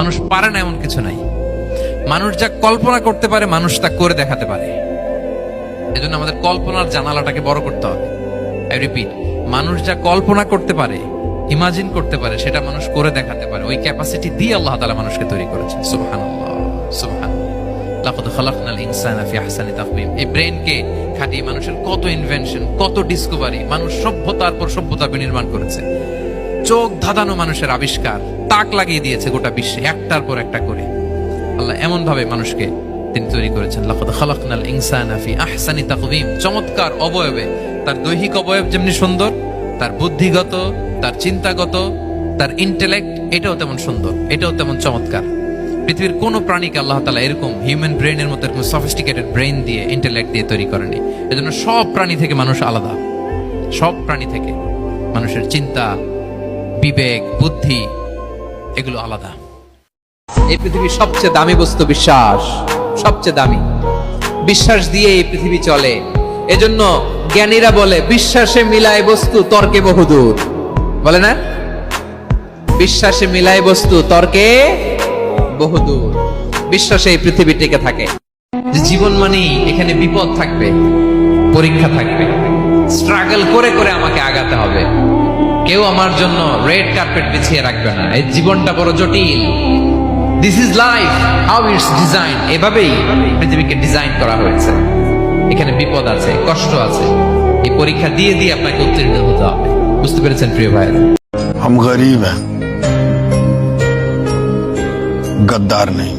মানুষ পারে না এমন কিছু নাই। মানুষ যা কল্পনা করতে পারে মানুষ তা করে দেখাতে পারে। এজন্য আমাদের কল্পনার জানালাটাকে বড় করতে হবে। আই রিপিট, মানুষ যা কল্পনা করতে পারে, ইমাজিন করতে পারে, সেটা মানুষ করে দেখাতে পারে। ওই ক্যাপাসিটি দিয়ে আল্লাহ তাআলা মানুষকে তৈরি করেছেন। সুবহানাল্লাহ, সুবহানাল্লাহ। লাকাদ খালাকনাল ইনসানা ফি আহসানি তাকওয়িম। এই ব্রেনকে খাটিয়ে মানুষের কত ইনভেনশন, কত ডিসকভারি, মানুষ সভ্যতার পর সভ্যতা নির্মাণ করেছে। চোখ ধাঁধানো মানুষের আবিষ্কার, তাক লাগিয়ে দিয়েছে গোটা বিশ্বে একটার পর একটা করে। আল্লাহ এমন ভাবে মানুষকে তিনি তৈরি করেছেন। লাকাদ খালাকনাল ইনসানা ফি আহসানি তাকওয়িম। চমৎকার অবয়বে, তার দৈহিক অবয়ব যেমনি সুন্দর, তার বুদ্ধিগত, তার চিন্তাগত, তার ইন্টেলেক্ট এটাও তেমন সুন্দর, এটাও তেমন চমৎকার। পৃথিবীর কোন প্রাণীকে আল্লাহ তাআলা এরকম হিউম্যান ব্রেনের মতো এরকম সফিস্টিকেটেড ব্রেন দিয়ে, ইন্টেলেক্ট দিয়ে তৈরি করেনি। এজন্য সব প্রাণী থেকে মানুষ আলাদা। সব প্রাণী থেকে মানুষের চিন্তা, বিবেক, বুদ্ধি এগুলো আলাদা। এই পৃথিবীর সবচেয়ে দামি বস্তু বিশ্বাস। সবচেয়ে দামি বিশ্বাস দিয়ে এই পৃথিবী চলে। এজন্য জ্ঞানীরা বলে বিশ্বাসে মিলায় বস্তু, তর্কে বহুদূর। বলে না, বিশ্বাসে মিলায় বস্তু, তর্কে বহুদূর। বিশ্বাসে এই পৃথিবী টিকে থাকে। যে জীবন মানেই এখানে বিপদ থাকবে, পরীক্ষা থাকবে, স্ট্রাগল করে করে আমাকে আগাতে হবে। কেউ আমার জন্য রেড কার্পেট বিছিয়ে রাখবে না। এই জীবনটা বড় জটিল। This is life, how it's design. এভাবেই পৃথিবীকে ডিজাইন করা হয়েছে। এখানে বিপদ আছে, কষ্ট আছে। এই পরীক্ষা দিয়ে দিয়ে আপনাকে উত্তীর্ণ হতে হবে। বুঝতে পেরেছেন প্রিয় ভাইরা? हम गरीब हैं, गद्दार नहीं।